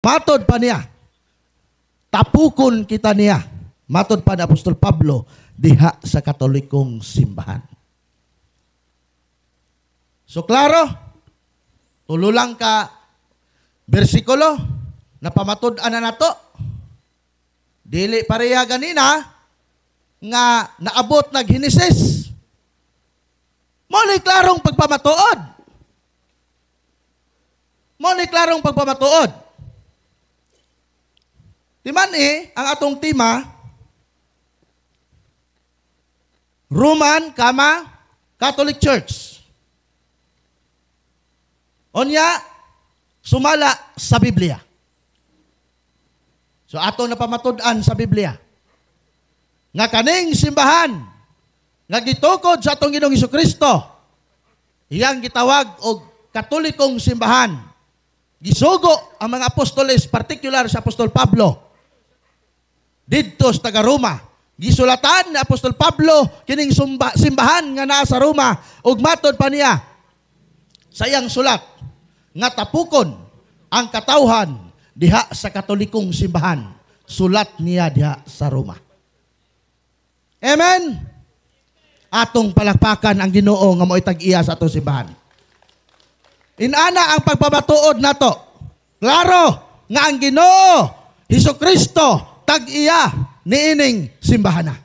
Matod pa niya, tapukon kita niya. Matod pa ni Apostol Pablo, diha sa Katolikong simbahan. So, klaro, tulo lang ka bersikulo na pamatod-an na nato. Dili pareha ganina nga naabot na Genesis. Muli klarong pagpamatuod. Muli klarong pagpamatuod. Timan ang atong tema, Roman, Catholic Church. Onya, sumala sa Biblia. So atong napamatud-an sa Biblia. Nga kaning simbahan, nga gitukod sa atong Ginoong Hesukristo, iyang gitawag og Katolikong simbahan. Gisugo ang mga apostoles, particular sa Apostol Pablo, didto sa taga Roma. Gisulatan ni Apostol Pablo kining simbahan nga naa sa Roma, ug matod pa niya sa iyang sulat nga tapukon ang katawhan diha sa Katolikong simbahan. Sulat niya diha sa Roma. Amen. Atong palakpakan ang Ginoo nga mo'y tag-iya sa atong simbahan. Inana ang pagpamatuod nato. Klaro nga ang Ginoo Hesukristo tag-iya niining simbahan na.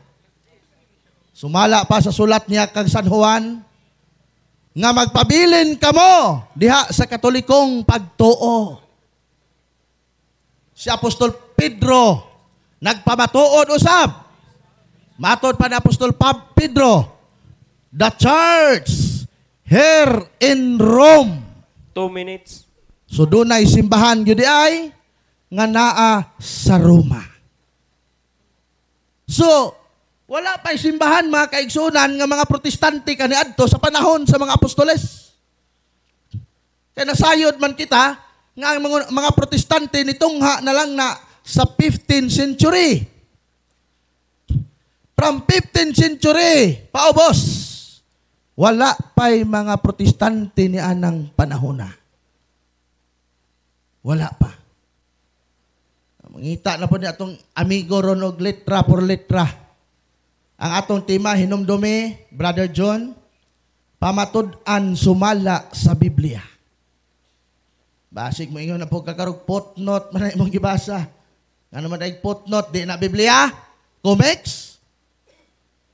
Sumala pa sa sulat niya kang San Juan nga magpabilin kamo diha sa Katolikong pagtuo. Si Apostol Pedro nagpamatuod usab. Matod pa ni Apostol Pedro, the church here in Rome. 2 minutes. So dunay simbahan gyud ay nga naa sa Roma. So wala pa'y simbahan mga kaigsunan nga mga protestante kaniadto sa panahon sa mga apostoles. Kaya nasayod man kita nga ang mga protestante nitungha na lang na sa 15th century. From 15th century, paubos, wala pa'y mga protestante ni anang panahon na. Wala pa. Mangita na po ni atong amigo ron og letra por letra. Ang atong tema, hinumdumi, Brother John, pamatud-an sumala sa Biblia. Basig mo ingon na po kakarog footnote, manay mong gibasa. Ano man ay footnote, di na Biblia? Comex?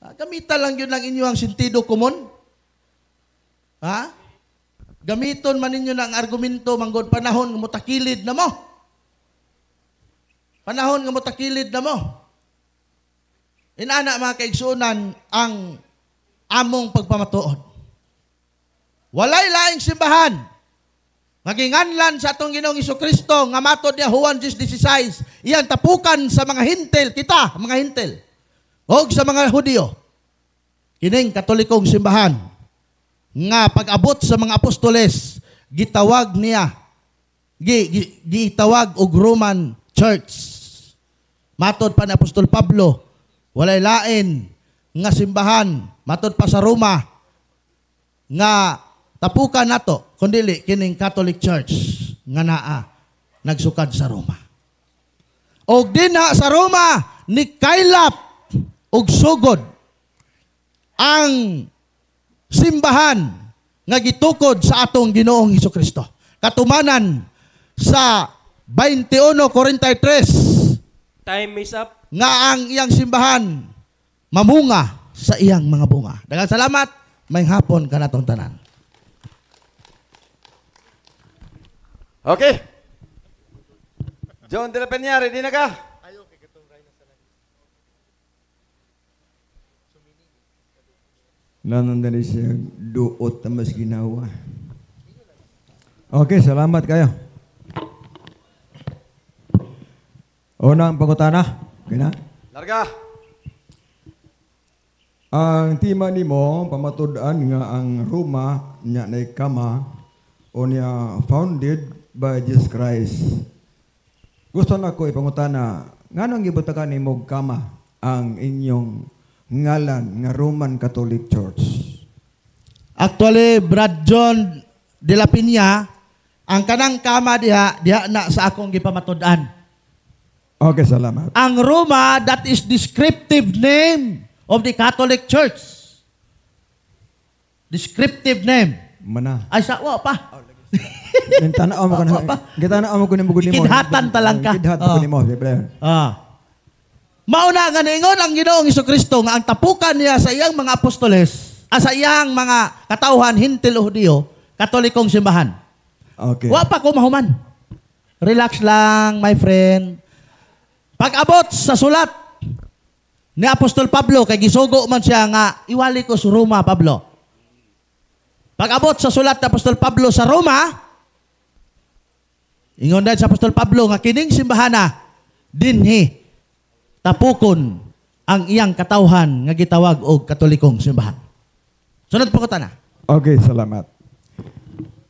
Gamita lang yun lang inyo ang sentido komon. Ha? Gamiton man ninyo ng argumento, manggod panahon, mutakilid na mo. Panahon nga mutakilid na mo. Inana mga kaigsunan ang among pagpamatuod. Walay laing simbahan. Maginganlan sa atong Ginoong Hesukristo nga matod niya Juan 10:16. Iyan tapukan sa mga hintel, kita, mga hintel. O sa mga Hudyo. Kining Katolikong simbahan nga pag-abot sa mga apostoles, gitawag niya, gitawag og Roman Church. Matod pa ni Apostol Pablo, walay lain nga simbahan, matod pa sa Roma, nga tapukan nato, kundili kining Catholic Church nga naa nagsukad sa Roma. Og dinha sa Roma ni kaylap og sugod ang simbahan nga gitukod sa atong Ginoong Hesukristo. Katumanan sa 21:43 Time is up. nga ang iyang simbahan mamunga sa iyang mga bunga. Daghang salamat, may hapon kanatong tanan. Okay. John de la Peña, ready na ka? Nanandali siya duot na mas ginawa. Okay, salamat kayo. Unang pangutana. Okay na? Larga. Ang tema nimo pamatud-an nga ang Roma nya nay kama o niya founded by Jesus Christ. Gusto na ko ipangutana, nganong gibutakan nimo kama ang inyong ngalan nga Roman Catholic Church? Actually, Brad John de la Peña, Ang kanang kama diha na sa akong gipamatud-an. Okay, salamat. Ang Roma, that is descriptive name of the Catholic Church. Descriptive name. Mana. Ay, sa, pa. Tanaw mo ko na. Gitanaw mo ko ni bugod nimo. Kidhatan talang ka. Kidhatan ko nimo, brother. Mauna nga niingon ang Ginoong Hesukristo nga ang tapukan niya sa iyang mga apostoles, sa iyang mga katauhan, hintil o Hudiyo, Katolikong simbahan. Okay. Wa pa ko mahuman. Relax lang, my friend. Pag-abot sa sulat ni Apostol Pablo, kay gisugo man siya nga, iwali ko sa Roma, Pablo. Pag-abot sa sulat ni Apostol Pablo sa Roma, ingon dahil sa Apostol Pablo nga kining simbahana, dinhi, tapukon ang iyang katauhan nga gitawag og Katolikong simbahan. Sunod po ko na. Okay, salamat.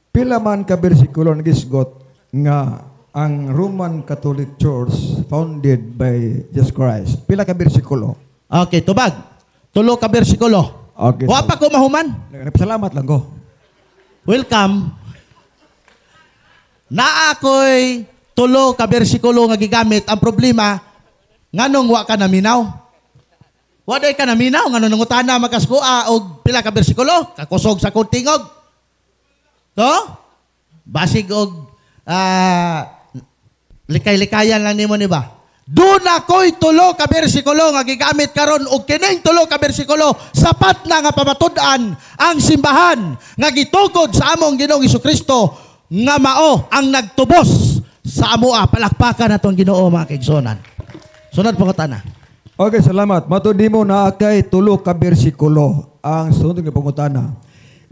Pila man ka bersikulo nagisgot nga ang Roman Catholic Church founded by Jesus Christ. Pila ka bersikulo? Okay, tubag. Tulo ka bersikulo. Okay. Wa pa ko mahuman. Salamat lang ko. Welcome. Na ako'y tulo ka bersikulo nga gigamit. Ang problema, nganong wa ka naminaw? Wa day ka naminaw, nganong nangutana magkasgoa og pila ka bersikulo? Kakusog sa kuntingog. To? Basig og likay-likayan lang nimo ni ba? Doon ako'y tulo ka bersikulo nga gigamit karon og kining tulo ka bersikulo sapat na nga pamatud-an ang simbahan nga gitukod sa among Ginoong Hesukristo nga mao ang nagtubos sa amoa. Palakpakan natong Ginoo mga kaigsonan. Sunod po ko tana. Okay, salamat. Matudi mo na kay tulo ka bersikulo ang sunod nga pangutana.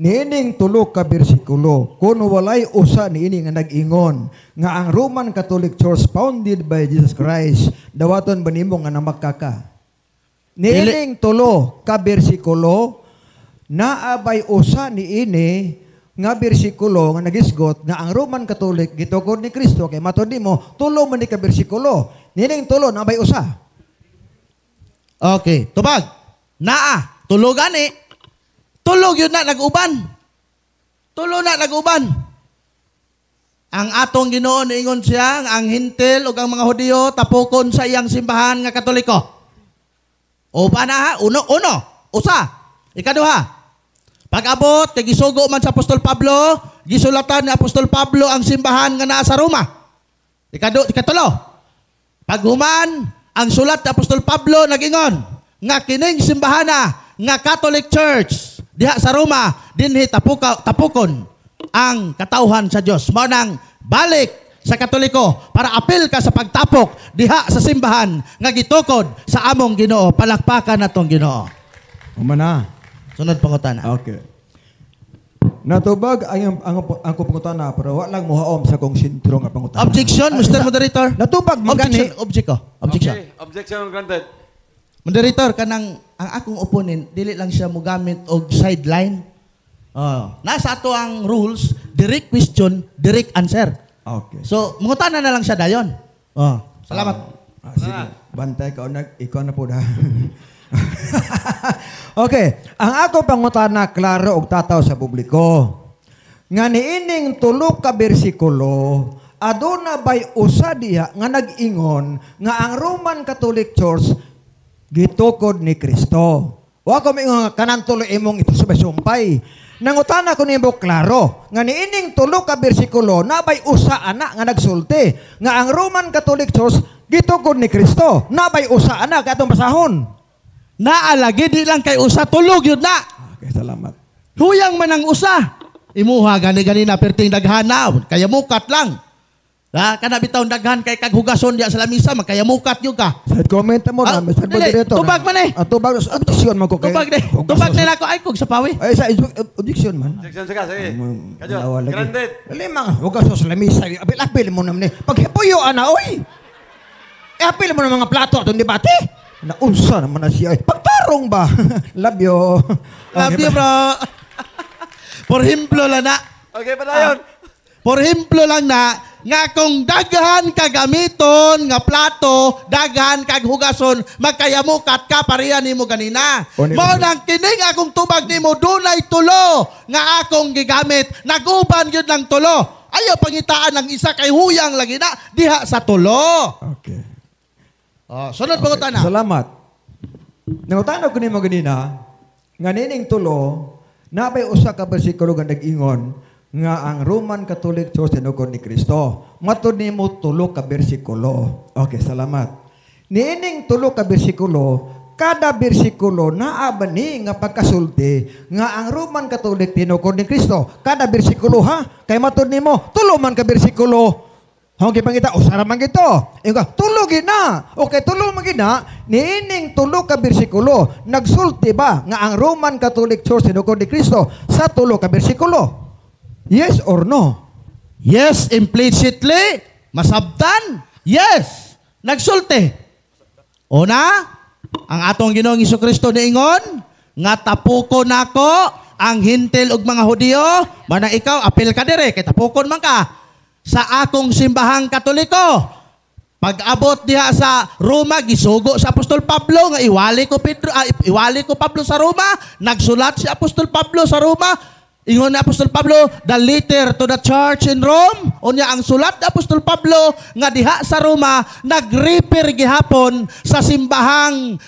Niining tulo ka bersikulo kun walay usa niini nga nag-ingon nga ang Roman Catholic Church founded by Jesus Christ dawaton ba nimo nga namakaka. Niining tulo ka bersikulo naabay usa niini nga bersikulo nga nagisgot nga ang Roman Catholic gitukod ni Kristo kay matudi mo tulo man ni ka bersikulo. Niining tulo naabay usa. Okay, tubag. Naa, tulo gani. Tulog yun na nag-uban. Tulo na nag-uban. Ang atong Ginoo niingon siya ang hintil ug ang mga Hudiyo tapukon sa iyang simbahan nga Katoliko. Uba na ha, uno, usa. Ikaduha. Pag-abot kay gisugo man sa Apostol Pablo, gisulatan ni Apostol Pablo ang simbahan nga naa sa Roma. Ikatulo. Paghuman ang sulat ni Apostol Pablo nag-ingon nga kining simbahana nga Catholic Church diha sa Roma dinhi tapukon ang katauhan sa Dios. Mao nang balik sa Katoliko para apil ka sa pagtapok diha sa simbahan nga gitukod sa among Ginoo. Palakpakan natong Ginoo. Umana. Sunod pangutana. Okay. Natubag ang pangutana pero wa lang mohaom sa kong sentro nga pangutana. Objection, Mr. Moderator. Natubag magani. Objection. Okay, objection granted. Moderator, kanang ang akong opponent, dili lang siya mogamit og sideline. Nasa ato ang rules, direct question, direct answer. Okay. So, mungutana na lang siya dayon. Salamat. Sige. Bantay ka ikaw na po da. Okay. Ang ako pangutana klaro og tataw sa publiko. Nga niining tulo ka bersikulo aduna bay usa diha nga nag-ingon nga ang Roman Catholic Church gitukod ni Kristo. Wa ko mingon nga kanan tulo imong ipasumpay. Nangutana ko nimo klaro nga niining tulo ka bersikulo nabay usa ana nga nagsulti nga ang Roman Catholic Church gitukod ni Kristo. Nabay usa ana katong basahon. Naalagi di lang kay usa tulog yun na. Okay, salamat. Huyang man ang usa. Imuha gani na perting daghana kaya mukat lang. Kana bitaw daghan kay kag hugason diya sa lamisa magkaya mukat yung ka. Sa comment mo na Mr. Moderator. Tubag man eh. Tubag objection man ko kay. Tubag nila ko ay kog sa pawi. Ay sa objection man. Objection sa sige. Kadyo, Dalawa lagi. granted. Limang hugas sa lamisa. Apil mo naman eh. Paghipuyo ana oy. Apil mo ng mga plato atong debate. Naunsa naman na siya. Pagtarong ba? Love you. Love you, bro. Por ejemplo lang na. Okay, padayon. Por ejemplo lang na, nga kung daghan kagamiton nga plato, daghan kag hugason, magkayamukat ka pareha nimo ganina. Mao nang kining akong tubag nimo dunay tulo nga akong gigamit, naguban gyud lang tulo. Ayaw pangitaan ng isa kay huyang lagi na diha sa tulo. Okay. Sunod pangutana. Salamat. Nangutana ko nimo ganina, nga nining tulo, nabay usa ka bersikulo nga nag-ingon, nga ang Roman Catholic Church tinukod ni Kristo. Matud nimo tulo ka bersikulo. Okay, salamat. Niining tulo ka bersikulo, kada bersikulo naa ba ni nga pagkasulti nga ang Roman Catholic tinukod ni Kristo. Kada bersikulo ha, kay matud nimo tulo man ka bersikulo. Hong gipangita usara man gito. Inga tulo gina. Okay, tulo man gina, niining tulo ka bersikulo nagsulti ba nga ang Roman Catholic Church tinukod ni Kristo sa tulo ka bersikulo? Yes or no? Yes, implicitly. Masabtan. Yes. Nagsulti. Una, ang atong Ginoong Hesukristo niingon, nga tapukon nako ang hintil ug mga Hudiyo, manang ikaw, apil ka dire, kay tapukon man ka sa akong simbahang Katoliko. Pag-abot diha sa Roma, gisugo sa Apostol Pablo, nga iwali ko Pablo sa Roma, nagsulat si Apostol Pablo sa Roma. Ingon ni Apostol Pablo, the letter to the church in Rome. Unya ang sulat ni Apostol Pablo nga diha sa Roma nagrefer gihapon sa simbahang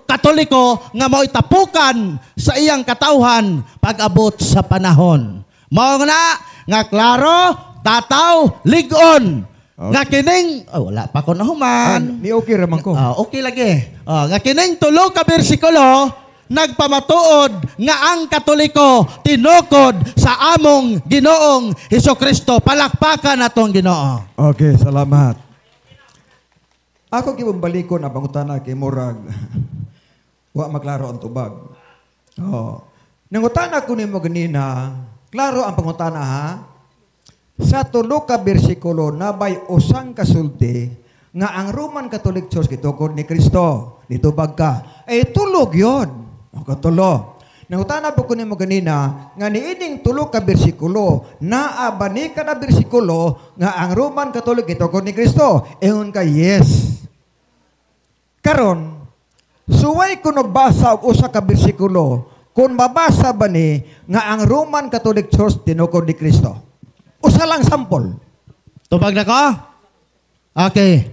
Katoliko nga mao'y tapukan sa iyang katawhan pag-abot sa panahon. Mao nga klaro, tataw, ligon. Okay. Nga kining wala pa ko nahuman. Ni okay raman ko. Okay lagi. Nga kining tulo ka bersikulo nagpamatuod nga ang Katoliko tinukod sa among Ginoong Hesukristo. Palakpakan atong Ginoo. Okay, salamat. Ako kibumbalikon ang pangutana kay Murag. Wa maklaro ang tubag. Nangutana ko nimo ganina, klaro ang pangutana ha? Sa tulo ka bersikulo nabay usang kasulti nga ang Roman Catholic Church gitukod ni Kristo. Nitubag ka. Tulog yun. O katulo. Nangutana po ko nimo ganina, nga niining tulo ka bersikulo, naa ba ni kada bersikulo nga ang Roman Catholic gitukod ni Kristo? Ingon ka, yes. Karon, suway ko nagbasa og usa ka bersikulo, kung mabasa ba ni nga ang Roman Catholic Church tinukod ni Kristo? Usa lang sample. Tubag na ko? Okay.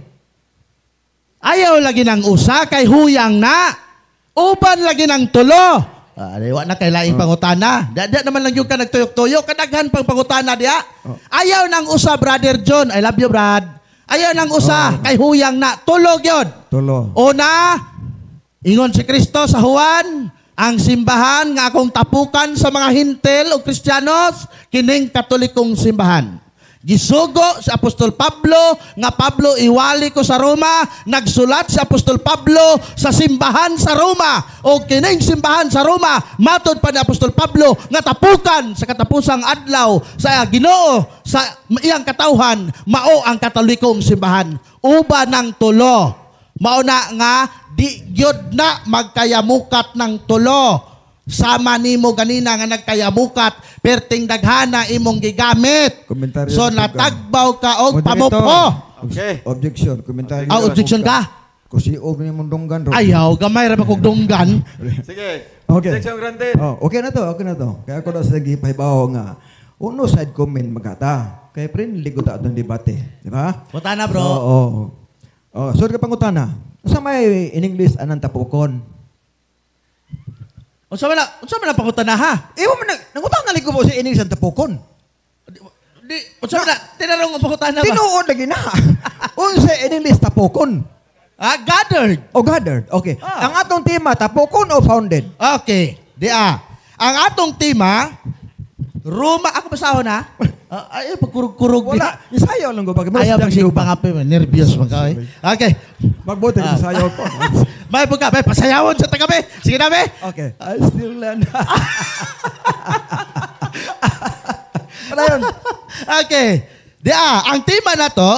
Ayaw lagi ng usa kay huyang na. Uban lagi ng tulo. Wa na kay laing pangutana. Diya naman lang yung ka nagtuyok-tuyok. Kadaghan pang pangutana diya. Ayaw ng usa, Brother John. I love you, Brad. Ayaw ng usa kay huyang na. Tulog yun. Tulo. Una, ingon si Kristo sa Juan, ang simbahan nga akong tapukan sa mga hintil o Kristiyanos, kining Katolikong simbahan. Gisugo si Apostol Pablo, nga Pablo iwali ko sa Roma, nagsulat si Apostol Pablo sa simbahan sa Roma, o kining simbahan sa Roma, matod pa ni Apostol Pablo, nga tapukan sa katapusang adlaw sa Ginoo, sa iyang katawhan, mao ang Katolikong simbahan. Uba ng tulo. Mao na nga, di gyud na magkayamukat ng tulo. Sama nimo ganina nga nagkayamukat, perting daghana imong gigamit. Komentaryo So sa natagbaw ka og Moderator. pamupo. Okay. Objection. Komentaryo. Objection ka? Kasi og ni mundonggan ro. Ayaw, gamay ra ba kog dunggan. Sige. Okay. Objection granted. Okay na to, okay na to. Kaya ako na sa gipahibaw nga, uno side comment magata. Kaya friendly ko ta atong debate. Di ba? Putana bro. So ka pangutana. Sa may in English anang tapukon? Unsa man na pangutana ha? Imo man nangutana liko mo sa in English ang tapukon. Di unsa man na tinarong ang pangutana ba? Tinuod lagi na. Unsa in English tapukon? Gathered. O gathered. Okay. Ang atong tema tapukon o founded? Okay. Ang atong tema Roma, ako basahon ha? Ay, pagkurug-kurug. Wala. Isayaw lang ko. Ayaw pag sige pangapi mo. Nervyos man ka. Okay. Magbuti yung isayaw ko. May pagka. May pasayawon sa tagabi. Sige na, be. Okay. I still learn. Wala yun. Okay. Ang tema na to,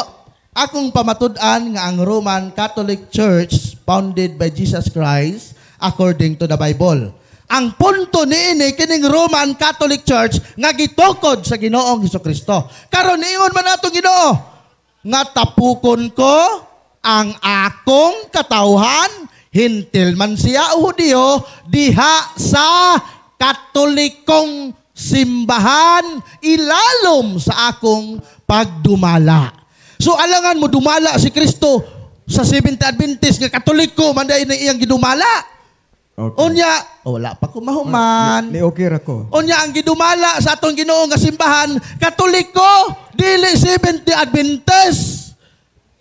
akong pamatud-an nga ang Roman Catholic Church founded by Jesus Christ according to the Bible. Ang punto niini kining Roman Catholic Church nga gitukod sa Ginoong Hesukristo. Karon niingon man nato Ginoo nga tapukon ko ang akong katawhan, hintil man siya o Hudiyo, diha sa Katolikong simbahan ilalom sa akong pagdumala. So alangan mo dumala si Kristo sa Seventh Adventist nga Katoliko man dahil na iyang gidumala. Okay. Unya, wala pa ko mahuman. Ni okay ra ko. Unya ang gidumala sa atong Ginoo nga simbahan Katoliko, dili Seventh Adventist.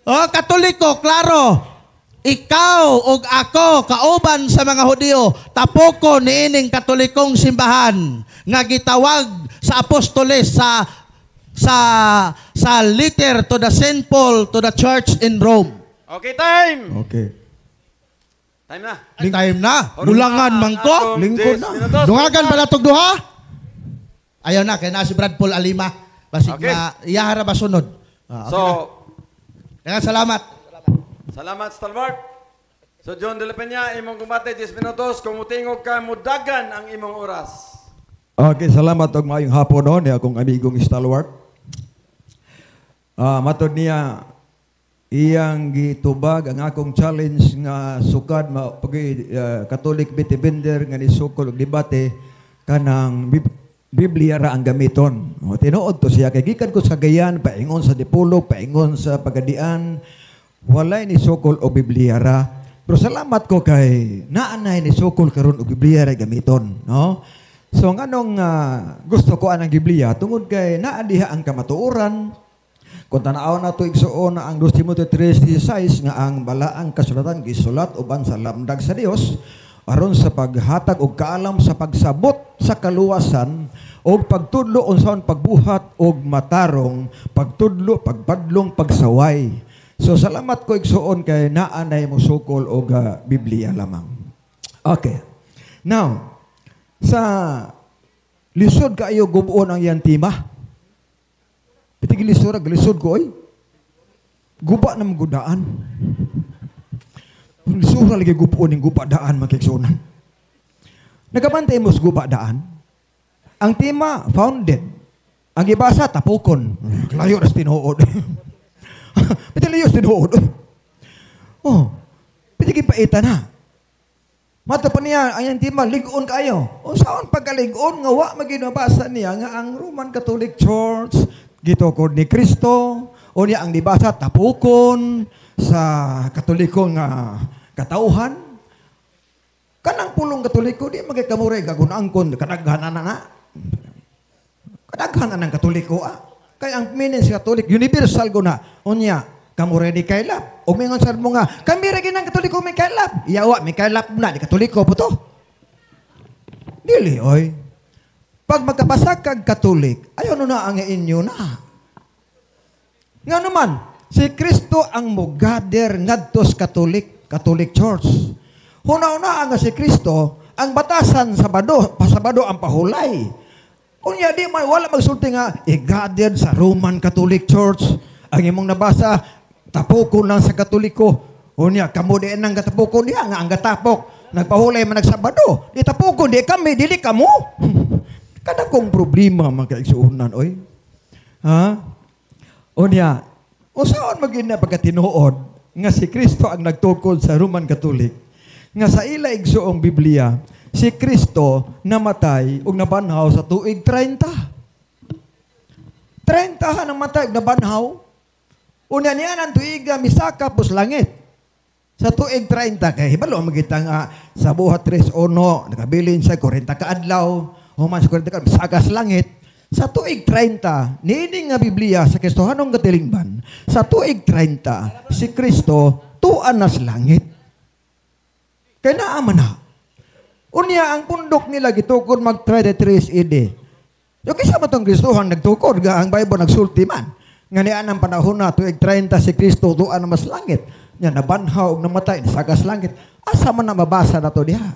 Oh, Katoliko, klaro. Ikaw ug ako kauban sa mga Hudiyo tapoko niining Katolikong simbahan nga gitawag sa apostoles sa letter to the Saint Paul to the church in Rome. Okay, time! Okay. Time na. Time na. Bulangan man ko. Lingkod na. Dungagan pala tog duha. Ayaw na kay na si Brad Paul Alima. Basig Okay. na iyahara ba sunod. So, Kaya salamat. salamat, Stalwart. So, John de la Peña, imong kumbate 10 minutos. Kung mutingog ka, mudagan ang imong oras. Okay, salamat og maayong hapon no ni akong amigong Stalwart. Matod niya iyang gitubag ang akong challenge nga sukad Catholic bitibender nga nisukol og debate kanang Biblia ra ang gamiton. O tinuod to siya kay gikan ko sa Gayan, paingon sa Dipolog, paingon sa Pagadian, walay ni sukol og Biblia ra. Pero salamat ko kay naanay ni sukol karon og Biblia ra gamiton, no? So nganong gusto ko anang Biblia tungod kay naa diha ang kamatuoran. Kung tanaw na to igsuon na ang 2 Timoteo 3:16 nga ang balaang kasulatan gisulat uban sa lamdag sa Dios aron sa paghatag og kaalam sa pagsabot sa kaluwasan og pagtudlo unsaon pagbuhat og matarong pagtudlo pagpadlong pagsaway. So salamat ko igsuon kay naa nay mo sukol og Biblia lamang. Okay. Now, sa lisod kaayo gubon ang yan tema. Piti gilisod ko oy. Guba na magudaan. Lisura lagi gubon ning guba daan makiksunan. Nagabantay mo sa guba daan. Ang tema founded. Ang ibasa tapukon. Layo ras tinuod. Piti layo tinuod. Oh. Piti gipaita na. Mata pa niya, ang tema, ligon kayo. O saan pagkaligon, nga wa maginabasa niya, nga ang Roman Catholic Church, gitukod ni Kristo, o niya ang dibasa, tapukon, sa Katolikong katauhan. Kanang pulong Katoliko, di magkakamuray, gagunangkon, kadaghanan na. Kadaghanan ng Katoliko, Kaya ang meaning sa Katolik, universal ko na, o niya, kamuray ni kailap. O mingon sa mo nga, kami rin ng Katoliko may kailap. Iyawa, may kailap na, di Katoliko po to. Dili, oy. Pag magkabasa kag Katolik, ayaw na ang inyo na. Nga naman, si Kristo ang mugader ngadtos Catholic Church. Huna-una nga si Kristo, ang batasan pasabado ang pahulay. Unya di man wala magsulti nga igader sa Roman Catholic Church. Ang imong nabasa tapokon lang sa Katoliko. Unya kamo di nang gatapokon diha nga ang gatapok nagpahulay man nagsabado. Di tapokon di kami dili kamo. Kada kong problema mga kaigsuunan oy. Ha? Unya usaon magina pagkatinuod nga si Kristo ang nagtukod sa Roman Catholic nga sa ila igsuong Biblia si Kristo namatay ug nabanhaw sa tuig 30. 30 namatay ug nabanhaw. Una niya ng tuiga misaka pus langit. Sa tuig 30 kay hibalo magita nga sa buhat 3:1 nakabilin sa 40 ka adlaw, human sa 40 ka misaka sa langit. Sa tuig 30 niining nga Biblia sa Kristohanong katilingban, sa tuig 30 si Kristo tuan na sa langit. Kaya naaman na. Unya ang pundok nila gitukod mag 33 AD. Yung kisama itong Kristohan nagtukod nga ang Bible nagsulti man. Nga niyan ang panahon na tuig 30 si Kristo tuan na mas langit. Nga nabanhaw og namatay sagas langit. Asa man na mabasa na to diha.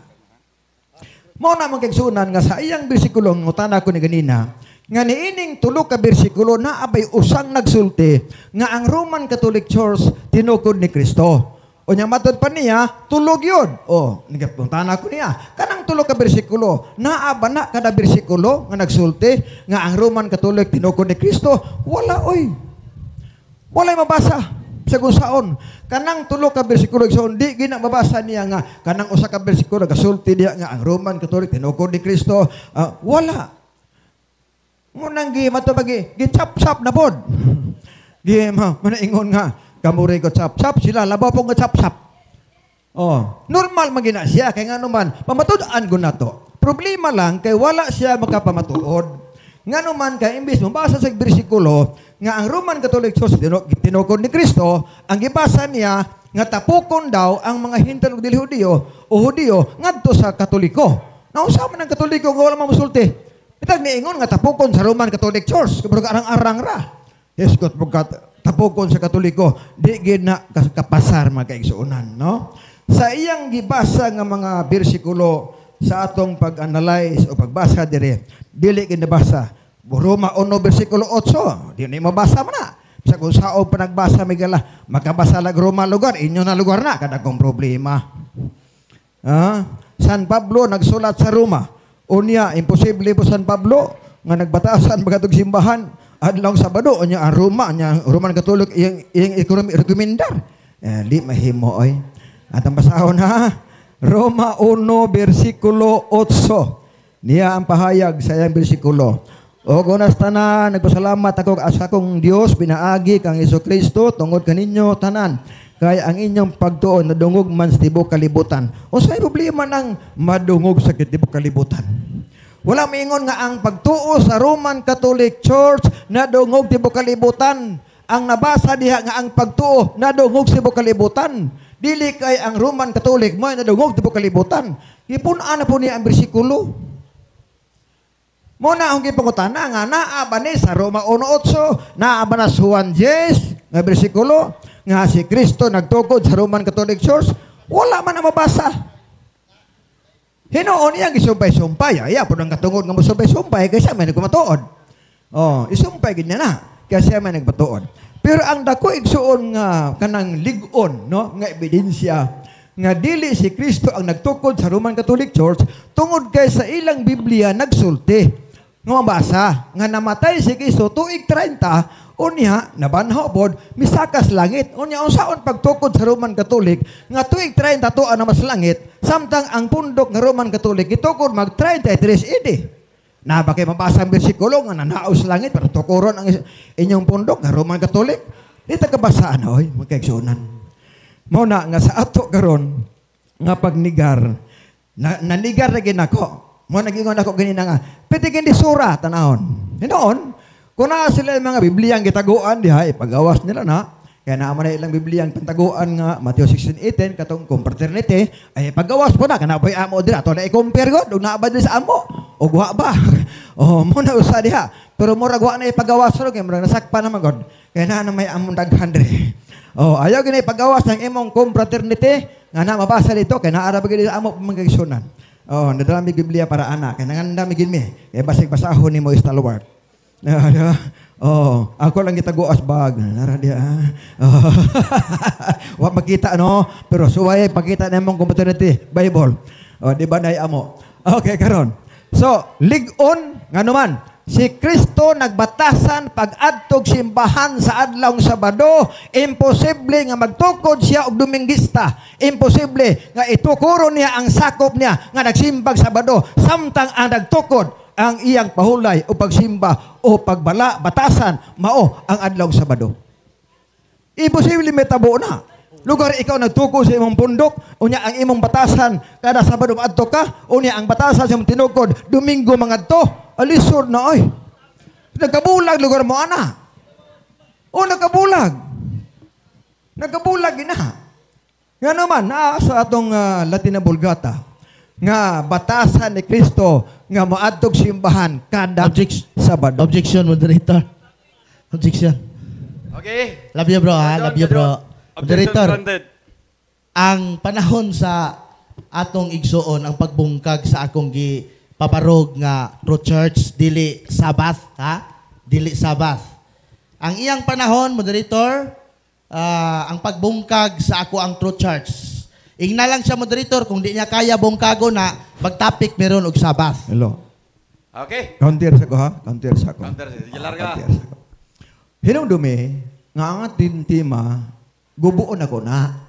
Mao na man kigsunan nga sa iyang bersikulo ngutana ko ni ganina nga niining tulo ka bersikulo na abay usang nagsulti nga ang Roman Catholic Church tinukod ni Kristo. O niya matod pa niya, tulog yun. O, nagpuntahan ako niya. Kanang tulog ka bersikulo, naaba na kada bersikulo nga nagsulti, nga ang Roman Catholic tinukod ni Kristo, wala oy. Wala'y mabasa. Sa gusaon. Kanang tulog ka bersikulo, di ginamabasa niya nga, kanang usa ka bersikulo, nagsulti niya nga ang Roman Catholic tinukod ni Kristo, wala. Munang gi matubagi, gi-chap-chap na pod. Gi manaingon nga, kamuri ko chap-chap, sila labaw po nga chap-chap. Oh, normal magina siya kay nga naman pamatud-an ko na to. Problema lang kay wala siya makapamatuod. Nga naman kay imbis mabasa sa bersikulo nga ang Roman Catholic Church tinukod ni Kristo, ang gibasa niya nga tapukon daw ang mga Hintil ug dili Hudiyo o Hudiyo ngadto sa Katoliko. Nausa man ang Katoliko nga wala mamusulti. Itag niingon nga tapukon sa Roman Catholic Church, kabro arang-arang ra. Yes, kot tapukon sa Katoliko, di gid na kapasar mga kaigsuonan, no? Sa iyang gibasa nga mga bersikulo sa atong pag-analyze o pagbasa dire, dili gid nabasa. Roma 1 bersikulo 8, di na mabasa man na. Sa kung sao pa nagbasa migala, makabasa lag Roma lugar, inyo na lugar na kada kong problema. San Pablo nagsulat sa Roma. Unya, imposible po San Pablo nga nagbatasan bagatog simbahan adlaw Sabado unya ang Roma nya Roman Catholic iyang economy rekomendar. Di mahimo oy. At ang basahon ha, Roma 1 bersikulo 8. Niya ang pahayag sa iyang bersikulo. O gunas tanan, nagpasalamat ako sa akong Dios pinaagi kang Hesukristo tungod kaninyo tanan. Kaya ang inyong pagtuon nadungog man sa tibok kalibutan. O sa'y problema ng madungog sa tibok kalibutan. Wala maingon nga ang pagtuo sa Roman Catholic Church nadungog tibok kalibutan. Ang nabasa diha nga ang pagtuo nadungog sa tibok kalibutan. Dili kay ang Roman Catholic mo nadungog tibok kalibutan. Ipun-an na po niya ang bersikulo. Muna ang gipangutana nga naa ba ni sa Roma 1:8, naa ba na sa Juan 10 nga bersikulo nga si Kristo nagtukod sa Roman Catholic Church? Wala man na mabasa. Hinoon niya gisumpay-sumpay. Aya po nang katungod nga musumpay-sumpay kasi may nagpamatuod. Oh, isumpay gid niya na kasi may nagpatuod. Pero ang dako igsuon nga kanang lig-on, no, nga ebidensya nga dili si Kristo ang nagtukod sa Roman Catholic Church tungod kay sa ilang Biblia nagsulti. Nga mabasa nga namatay si Kristo tuig 30 unya nabanhaw pod misakas langit. Unya unsaon pagtukod sa Roman Catholic nga tuig 30 tuan na mas langit samtang ang pundok nga Roman Catholic gitukod mag 33 AD. Na ba kay mabasa ang bersikulo nga nanaos langit pero tukuron ang inyong pundok nga Roman Catholic? Di ta kabasaan oy magkaigsuonan. Mao na nga sa ato karon nga pagnigar nanigar ra gid nako. Mo nagingon ako ganina nga pwede gindi sura tanahon. Hinoon kung na sila mga Biblia ang gitaguan diha ipagawas nila na kaya naman na ilang Biblia ang pantaguan nga Mateo 16:18 katong confraternity ay pagawas po na kana boy amo dira to na i-compare god ug naa ba sa amo o guha ba oh mo na usa diha pero murag wa na ipagawas ro kay murag nasakpan naman god kaya na may among daghan diri. Oh, ayaw gini pagawas ng imong confraternity nga na mabasa dito kay naara ba gid amo pamangigsunan. Oh, nadala mi Biblia para anak kay nanganda mi gid mi kay basig basahon nimo stalwart. Oh, ako lang gitaguas bag nara dia. Oh. Wa makita no, pero suway pakita nimong confraternity Bible. Oh, di ba nay amo? Okay karon. So, lig-on nga naman si Kristo nagbatasan pag-adtog simbahan sa adlaw Sabado, imposible nga magtukod siya og Dominguista. Imposible nga itukuron niya ang sakop niya nga nagsimbag Sabado samtang ang nagtukod ang iyang pahulay o pagsimba o pagbala batasan mao ang adlaw Sabado. Imposible metabo na. Lugar ikaw nagtukod sa imong pundok, unya ang imong batasan kada Sabado adto ka, unya ang batasan sa imong tinukod Domingo mangadto. Alisod na oy. Nagkabulag lugar mo ana. O nagkabulag. Nagkabulag ina. Nga naman sa atong Latina Vulgata nga batasan ni Kristo nga moadtog simbahan kada Sabado. Objection, moderator. Objection. Okay. Love you bro ha, love you bro. Moderator, granted. ang panahon sa atong igsuon ang pagbungkag sa akong pabarog nga True Church dili Sabbath ha, dili Sabbath. Ang iyang panahon, moderator, ang pagbungkag sa ako ang True Church. Ingna lang siya, moderator, kung di niya kaya bungkago na magtopic meron og Sabbath. Hello. Okay. Counter sa ko ha, counter sa ko. Counter sa larga. Hinong dumi nga ang ating tema gubuon ako na.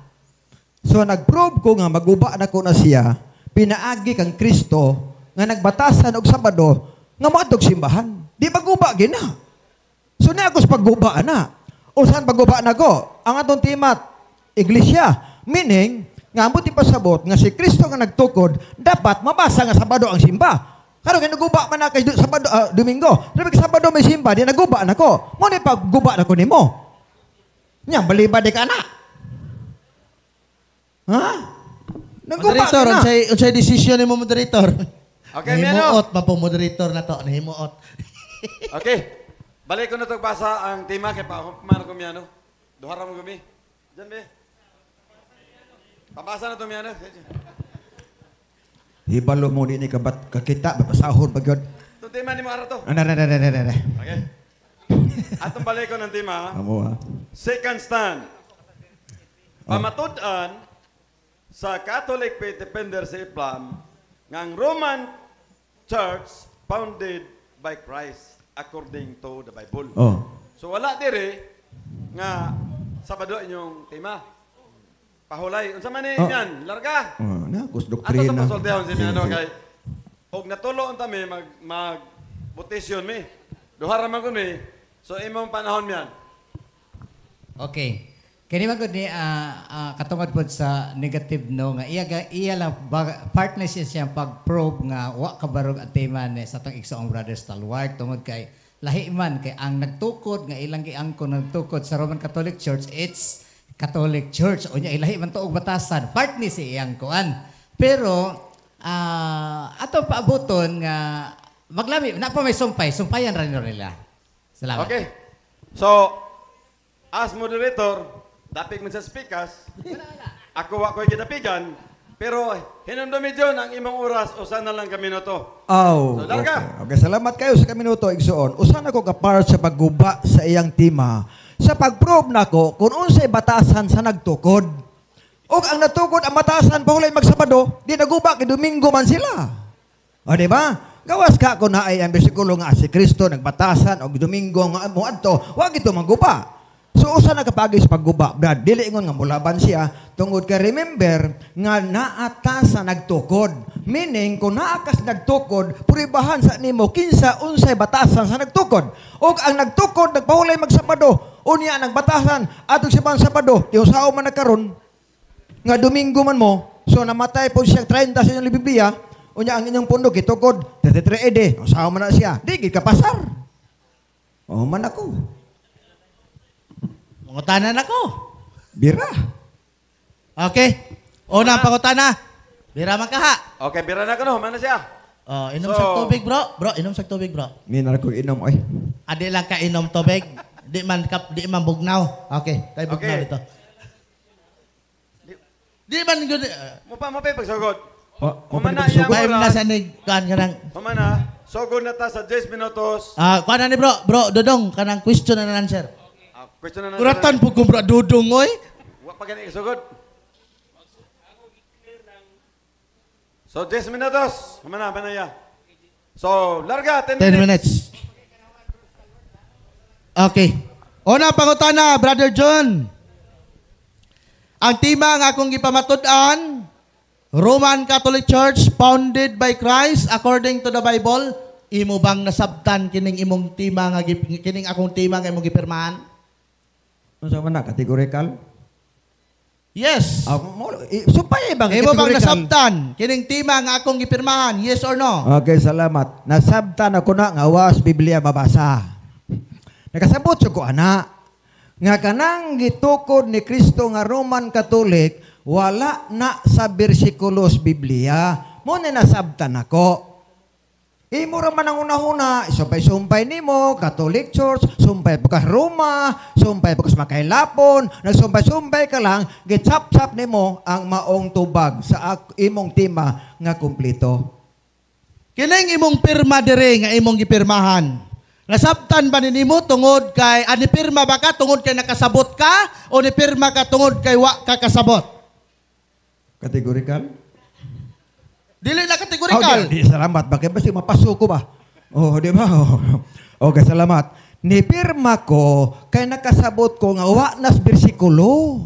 So nagprove ko nga maguba na ko na siya, pinaagi kang Kristo nga nagbatasan og Sabado nga moadtog simbahan. Di pagguba gina. So na ako sa pagguba na. O saan pagguba na ko? Ang atong timat, iglesia. Meaning, nga mo ti pasabot nga si Kristo nga nagtukod, dapat mabasa nga Sabado ang simba. Karon kay naguba man na kay Sabado, Domingo. Sabi kay Sabado may simba, di naguba na ko. Mo ni pagguba na ko nimo. Nya balibad ka na. Ha? Naguba Moderator, ka na. unsay desisyon nimo moderator? Okay, Nahimuot pa po moderator na to, nahimuot. Okay. Balik ko na ito basa ang tema kay pamano ko miyano. Duhara mo gumi. Diyan be. Pabasa na ito miyano. Hibalo mo din ikabat kakita babasahon pag yun. Itong tema ni mo araw to. Ana. Okay. Atong balik ko ng tema. Amo ha. Second stand. Pamatud-an sa Catholic Faith Defender sa Islam nga ang Roman Church founded by Christ according to the Bible. Oh. So wala dire nga Sabado inyong tema. Pahulay. Unsa man ni Oh. yan? Larga. Oh, na kus Ato doktrina. sa pasultihon si Miano kay og natulo unta mi mag botisyon mi. Duha ra man gud mi. So imong panahon miyan. Okay. Kani man gud ni katungod pod sa negative no nga iya lang partner siya pag-probe nga wa kabarog ang tema ni sa tong igsoong brother Stalwart tungod kay lahi man kay ang nagtukod nga ilang giangkon nagtukod sa Roman Catholic Church, it's Catholic Church. O niya, ilahi man to og batasan. Part ni si iyang kuan. Pero, ato paabuton nga, maglami, na pa may sumpay. Sumpayan rin nila. Salamat. Okay. So as moderator, dapig man sa speakers. Ako wa ko'y gidapigan, pero hinumdumi John ang imong oras usa na lang ka minuto. Oh, So, larga. okay. Salamat kayo sa kaminuto, Igsoon. Usan ako ka-part sa pagguba sa iyang tema. Sa pag-probe nako kung unsay batasan sa nagtukod. O ang natukod ang batasan pahulay magsabado, di naguba kay Domingo man sila. O di ba? Gawas ka ko na ay ang bersikulo nga si Kristo nagbatasan og Domingo nga mo adto, wa gito maguba. So usa na kapagi sa pagguba, Brad, dili ingon nga mulaban siya tungod kay remember nga naata sa nagtukod. Meaning kung naakas nagtukod, puribahan sa nimo kinsa unsay batasan sa nagtukod. Og ang nagtukod nagpahulay magsabado, unya nagbatasan atong sibang Sabado, di usaw man nagkaron nga Domingo man mo. So namatay po siya 30 sa inyong Biblia, unya ang inyong pundok itukod 33 ede, usaw man na siya. Di gid ka pasar. O man ako. Pangutanan ako. Bira. Okay. Unang pangutana. Bira man kaha. Okay, bira na kuno, man na siya. Oh, inom So- sa tubig, bro. Bro, inom sa tubig, bro. Minar ko inom ay. Adi lang ka inom tubig. Di man bugnaw. Okay, tayo bugnaw Okay. dito. Di man gud Mo pa pagsugod. O Pumana pagsugod. iyang bay na oras. sa nig kan kanang Pamana, sugod na ta sa 10 minutos. kuan ni bro, Dodong kanang question and answer. Question na Kuratan po kung bro Dodong oy. Wa pa gani isugod. So 10 minutos. Pamana, panaya. So, larga 10 10 minutes. minutes. Okay. Una pangutana, Brother John. Ang tema nga akong gipamatud-an, Roman Catholic Church founded by Christ according to the Bible. Imo bang nasabtan kining imong tema nga kining akong tema nga imong gipirmahan? Unsa man na categorical? Yes. Supay bang Imo bang categorical? nasabtan kining tema nga akong gipirmahan? Yes or no? Okay, salamat. Nasabtan ako na nga was Biblia mabasa. Nakasabot ko ana nga kanang gitukod ni Kristo nga Roman Catholic wala na sa bersikulos Biblia. Mo na nasabtan ako. Imo ra man ang una-una, sumpay-sumpay nimo, Catholic Church, sumpay pa ka Roma, sumpay pa ka sa Makailapon, nagsumpay-sumpay ka lang, gitsap-sap nimo ang maong tubag sa imong tema nga kumpleto. Kining imong pirma dire nga imong gipirmahan. Nasabtan ba nimo tungod kay ani pirma ba ka tungod kay nakasabot ka o ni pirma ka tungod kay wa ka kasabot? Categorical? Dili na kategorikal. Di, salamat. Bakit basta mapasuko ba? Oh, di ba? Oh. Okay, salamat. Nipirma ko kay nakasabot ko nga wa nas bersikulo.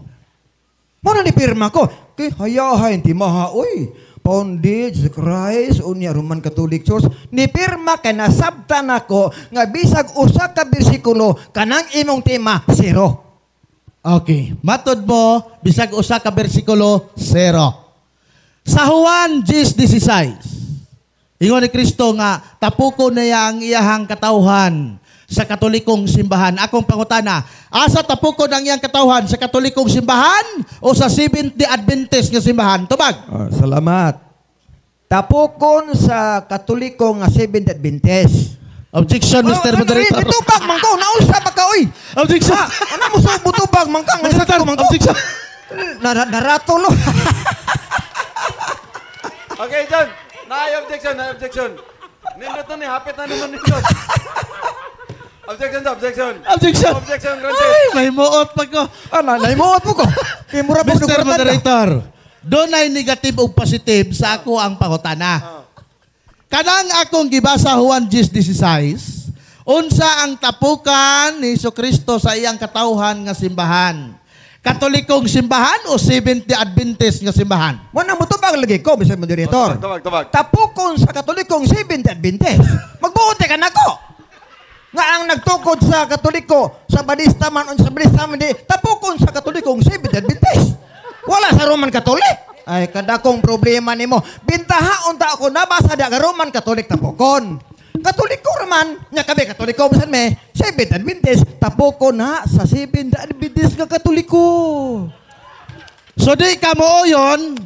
Mo na nipirma ko. Kay hayahay ti maha oy. founded Jesus Christ unya Roman Catholic Church ni pirma kay nasabtan ako nga bisag usa ka bersikulo kanang imong tema zero. Okay. Matod mo, bisag usa ka bersikulo, 0. Sa Juan 10:16, ingon ni Kristo nga, tapuko niya ang iyahang katawhan sa katolikong simbahan. Akong pangutana, asa tapuko ng iyang katawhan sa katolikong simbahan o sa Seventh-day Adventist nga simbahan? Tubag. Salamat. Tapukon sa katolikong nga Seventh-day Adventist. Objection, Mr. Moderator. Bitubag man ko, naunsa ba ka oy? Objection. Ano mo sa butubag man ka? Moderator, objection. Naratolo. Okay, John. Objection. Nindot na ni, hapit na naman nindot. Objection. Objection. Objection granted. Ay, may muot pa ko. Naimuot mo ko. Kaya mura po Mr. Moderator, doon ay negative o positive sa ako ang pangutana. Kanang akong gibasa Juan 10:16, unsa ang tapukan ni Jesucristo sa iyang katawhan nga simbahan? Katolikong simbahan o Seventh-day Adventist nga simbahan? Wala mo tubag lagi ko, Mr. Moderator. Tubag. Tapukon sa katolikong Seventh-day Adventist. Magbuote ka na ko. Nga ang nagtukod sa katoliko, sa badista man o sa badista man di, tapukon sa katolikong Seventh-day Adventist. Wala sa Roman Catholic. Ay, kadakong problema nimo. Bintaha unta ako nabasa da ka Roman Catholic tapukon. Katoliko raman, nya kabe katoliko bisan me, Seventh-day Adventist tapukon na sa Seventh-day Adventist nga katoliko. So di ka mo yon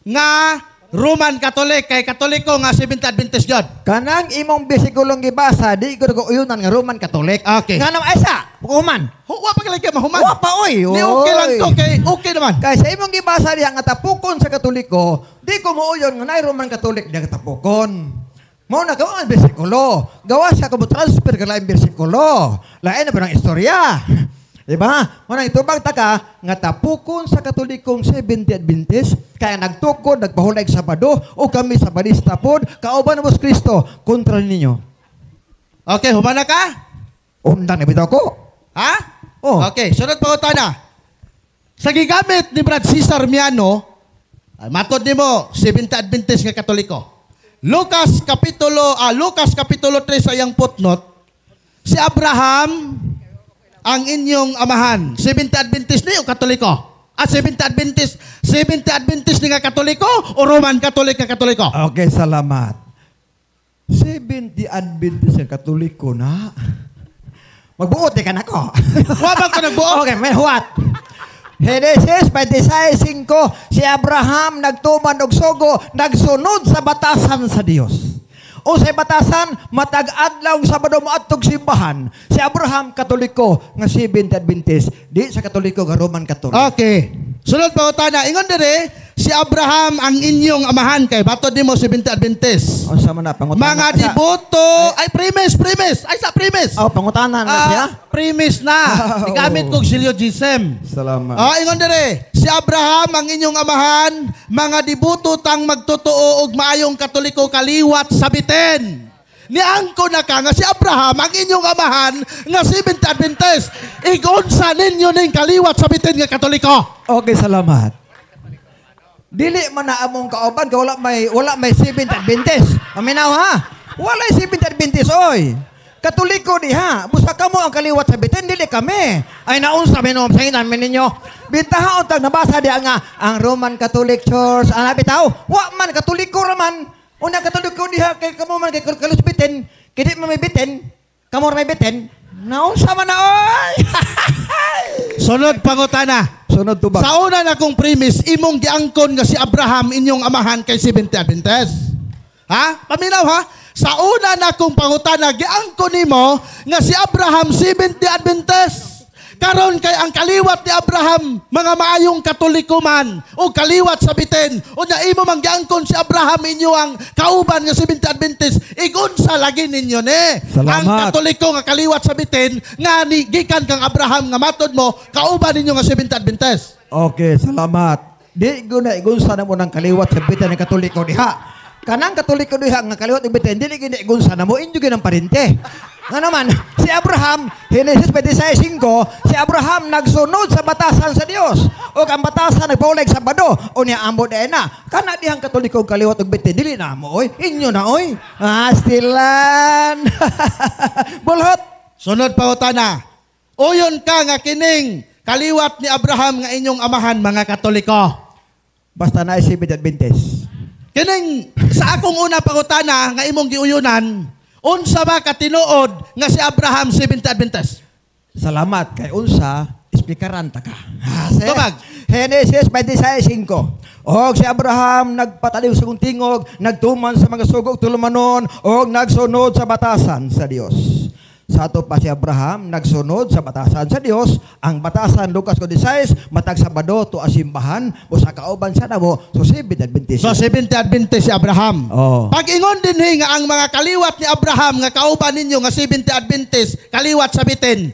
nga Roman Catholic kay Katoliko nga Seventh-day Adventist jud. Kanang imong bisikulong gibasa, di ko uyunan nga Roman Catholic. Okay. Nga naman, ay sa, human. Wa pa kalay mahuman. Wa pa, oy. Ni okay lang to kay okay naman. Kaya sa imong gibasa diha nga tapukon sa Katoliko, di ko muuyon nga nay Roman Catholic diha nga tapukon. Mao na gawa ang bersikulo. Gawa siya kamo transfer ka laing bersikulo. Lain na ba ng istorya? Diba? Muna itubag taka nga tapukon sa Katolikong Seventh-day Adventist kaya nagtukod, nagpahulay Sabado o kami sa Badista pod kauban mo sa Kristo kontra ninyo. Okay, humana ka? Undang na bitaw ko. Ha? Oh. Okay, sunod pa utana. Sa gigamit ni Brad Cesar Miano, matod nimo Seventh-day Adventist nga Katoliko. Lucas kapitulo 3 sa iyang footnote, si Abraham ang inyong amahan. Seventh-day Adventist ni o Katoliko? Seventh-day Adventist ni nga Katoliko o Roman Catholic nga Katoliko? Okay, salamat. Seventh-day Adventist nga Katoliko na. Magbuot ka na ko. Wabang ka nagbuot? Okay, may huwat. Genesis 26:5, si Abraham nagtuman og sugo, nagsunod sa batasan sa Dios. O sa batasan, matag-adlaw sa Sabado moadtog simbahan. Si Abraham Katoliko nga Seventh-day Adventist, di sa Katoliko nga Roman Catholic. Okay. Sunod pa utana, ingon dire si Abraham ang inyong amahan kay batod nimo Seventh-day Adventist. O sa man pangutana. Mga deboto, ay premise. Ay sa premise. Oh, pangutanan na siya. Premise na. Igamit kong syllogism. Salamat. Ingon dire, si Abraham ang inyong amahan, mga deboto tang magtotoo og maayong Katoliko kaliwat sabitin. Niangko na ka nga si Abraham ang inyong amahan nga Seventh-day Adventist. Igunsa ninyo ning kaliwat sabitin nga Katoliko. Okay, salamat. Dili man na among kauban ka wala may Seventh-day Adventist. Aminaw ha. Wala Seventh-day Adventist oy. Katoliko di ha. Busa kamo ang kaliwat sabitin dili kami. Ay naunsa minom sa inamin ninyo. Bintaha untag nabasa di nga ang Roman Catholic Church. Ana bitaw? Wa man Katoliko raman. Una Katoliko diha kay kamo man kay kalos bitin. Kidi man may bitin. Kamo may bitin. Naunsa man na oy. Sunod pangutana. Sunod tubag. Sa una na kong premise, imong giangkon nga si Abraham inyong amahan kay Seventh-day Adventist. Ha? Paminaw ha? Sa una na kong pangutana, giangkon nimo nga si Abraham Seventh-day Adventist. Karon kay ang kaliwat ni Abraham, mga maayong Katoliko man, o kaliwat sa bitin, o na imo man giangkon si Abraham inyo ang kauban nga Seventh-day Adventist, igunsa lagi ninyo ni. Salamat. Ang Katoliko nga kaliwat sa bitin, nga ni gikan kang Abraham nga matod mo, kauban ninyo nga Seventh-day Adventist. Okay, salamat. Di ko na igunsa na mo ng kaliwat sa bitan ng Katoliko diha. Kanang Katoliko diha nga kaliwat ibiten dili gini gunsa na mo inyo ginang parente. Nga naman, si Abraham, Genesis 26:5, si Abraham nagsunod sa batasan sa Dios. O ang batasan nagpauleg sa Sabado, o niya ambot na. Kana dihang Katoliko kaliwat ibiten dili na mo oy, inyo na oy. Stilan. Bulhot. Sunod pangutana. Uyon ka nga kining kaliwat ni Abraham nga inyong amahan mga Katoliko. Basta na si Adventist. Kining sa akong una pangutana nga imong giuyunan, unsa ba katinuod nga si Abraham 70 Adventist? Salamat kay unsa explikaran ta ka. Tubag. Genesis 26:5. Og si Abraham nagpataliw sa tingog, nagtuman sa mga sugog tulumanon, og nagsunod sa batasan sa Dios. Sa ato pa si Abraham nagsunod sa batasan sa Dios. Ang batasan Lucas 16 matag Sabado to asimbahan o sa kauban sa namo so 70 Adventist. So 70 Adventist si Abraham. Oh. Pag-ingon din nga ang mga kaliwat ni Abraham nga kauban ninyo nga 70 Adventist, kaliwat sa bitin.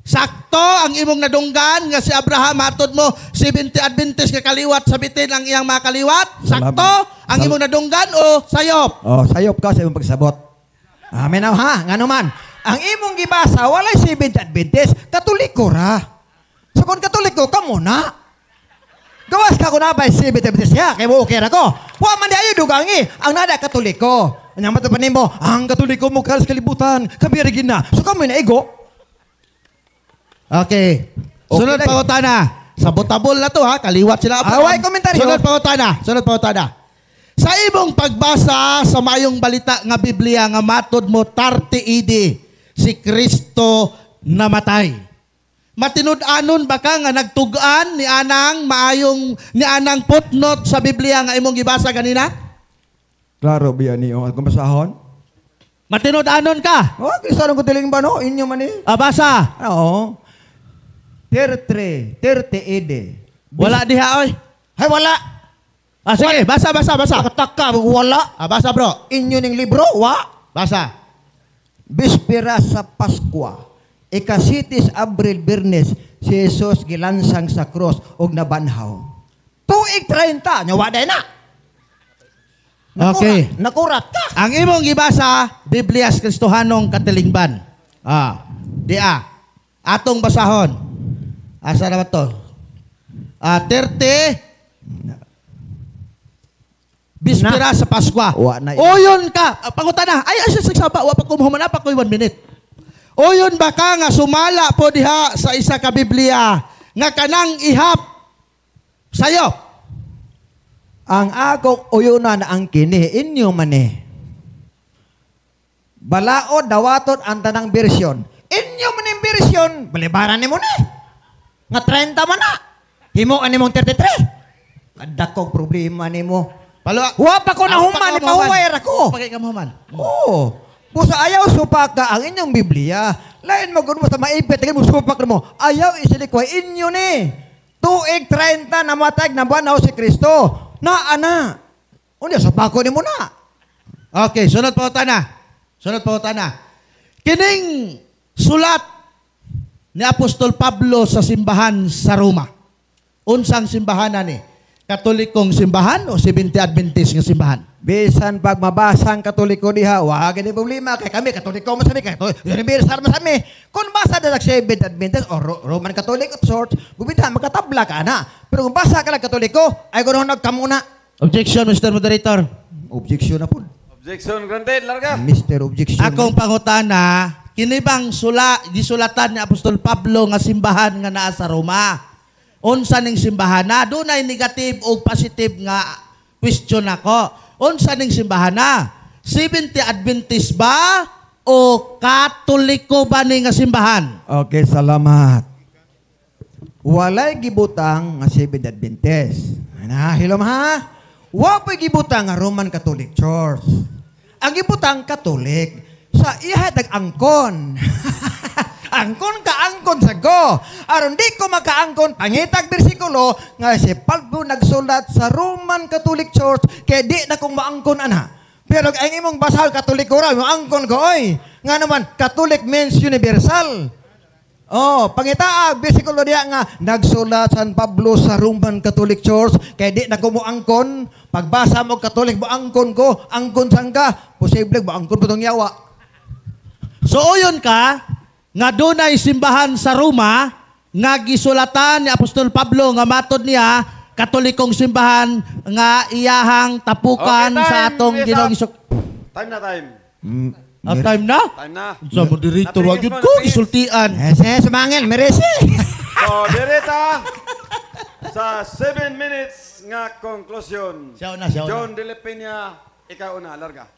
Sakto ang imong nadunggan nga si Abraham hatod mo 70 Adventist nga kaliwat sa bitin ang iyang mga kaliwat. Sakto ang imong nadunggan o sayop. Oh, sayop ka sa imong pagsabot. Amen na ha, ngano man. Ang imong gibasa walay 70 Adventist, Katoliko ra. So kung Katoliko ka muna. Gawas ka ko na ba 70 Adventist ya, kay mo okay ra ko. Wa man di ayo dugangi, ang nada Katoliko. Anya matapanin mo, ang Katoliko mo kalas kalibutan, kami ra gina. So kami na ego. Okay. Sunod Okay, pangutana. Sabotabol na to ha, kaliwat sila Abraham. Away komentaryo. Sunod pangutana. Sa imong pagbasa sa mayong balita nga Biblia nga matod mo 30 AD, si Kristo namatay. Matinud-anon ba ka nga nagtugan ni anang maayong ni anang footnote sa Biblia nga imong gibasa kanina? Klaro biya niyo at kumasahon? Matinud-anon ka? Oh, Kristo ko tiling ba no? Inyo man eh. Basa. Oo. 30 AD. Wala diha oy. Hay wala. Sige, basa. Taka wala. Basa bro. Inyo ning libro wa. Basa. Bispera sa Paskwa, ikasitis Abril Birnes, si Jesus gilansang sa cross og nabanhaw. Tuig 30, nyawa day na. Okay. Nakurat ka. Ang imong gibasa, Biblias Kristohanong Katilingban. Atong basahon. Asa naman to? 30 Bispera sa Paskwa. Wa na. Oyon ka. Pangutana. Ay, sagsaba. Wa pa kumuhuman na pa ko 1 minute. Oyon ba ka nga sumala po diha sa isa ka Biblia nga kanang ihap sayo? Ang akong uyunan ang kini, inyo man eh. Balaod, dawaton, ang tanang bersyon. Inyo man yung bersyon, balibaran ni mo na. Nga 30 man na. Himoan ni mong 33. Kadakong problema ni mo. Wa pa ko nahuman, ipahuway ako. Pagay ka mahuman. Oo. Busa ayaw supak ka ang inyong Biblia. Lain mo kung mo sa maipit, tingin mo supak mo. Ayaw isilikwa inyo ni. Tuig 30 namatay na banaw si Kristo. Ana. Unya supako ni mo na. Okay, sunod pa utana. Kining sulat ni Apostol Pablo sa simbahan sa Roma. Unsang simbahan ni? Katolikong simbahan o 70 Adventist nga simbahan? Bisan pag mabasa ang Katoliko diha, wag ni problema kay kami Katoliko man sa mi kay universal man sa mi. Kung basa da 7 Adventist or Roman Catholic of sorts, gubita makatabla ka na. Pero kung basa ka lang Katoliko, ay kuno nagkamuna. Objection, Mr. Moderator. Objection na po. Objection granted, larga. Mr. Objection. Akong pangutana, kinibang gisulatan ni Apostol Pablo nga simbahan nga naa sa Roma. Unsa ning simbahan na? Doon ay negative o positive nga question ako. Unsa ning simbahan na? 70 Adventist ba o Katoliko ba ni nga simbahan? Okay, salamat. Walay gibutang nga 7 Adventist. Na, hilom ha? Wa pa gibutang nga Roman Catholic Church. Ang gibutang Katolik sa iya tag-angkon. Angkon ka angkon sa go. Aron di ko makaangkon pangitag bersikulo nga si Pablo nagsulat sa Roman Catholic Church kay di na kong maangkon ana. Pero ang imong basal Katoliko ra, maangkon ko oy. Nga naman Catholic means universal. Oh, pangitaag bersikulo diya nga nagsulat San Pablo sa Roman Catholic Church kay di na ko mo angkon pagbasa mo Catholic mo angkon ko angkon sang ka posible mo angkon po tong yawa. So uyon ka nga dunay simbahan sa Roma nga gisulatan ni Apostol Pablo nga matod niya Katolikong simbahan nga iyahang tapukan Okay, time. sa atong Yes, Ginoong sir. Isus. Time. Time na? Time na. Sa moderator wag yun ko Napingis. isultian. Sumangil meresi. So, direta sa 7 minutes nga conclusion. Siya una. John De La Peña, ikaw una, larga.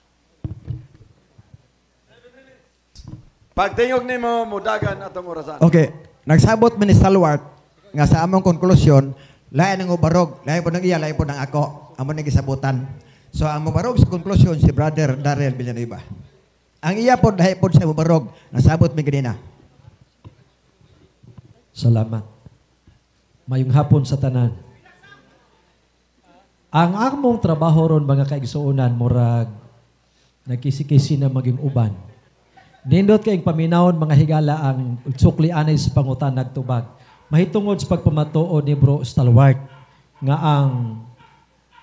Pagtingog nimo mudagan atong orasan. Okay, nagsabot man ni Stalwart nga sa among konklusyon, lain ang ubarog, lain po ng iya, lain po ng ako, amo nang gisabutan. So ang ubarog sa konklusyon si Brother Darrell Villanueva. Ang iya po lain po sa ubarog, nasabot mi ganina. Salamat. Mayong hapon sa tanan. Ang among trabaho ron mga kaigsuonan murag nagkisi-kisi na maging uban. Nindot kayong paminawon mga higala ang sukli anay sa pangutan nagtubag. Mahitungod sa pagpamatuod ni Bro Stalwart nga ang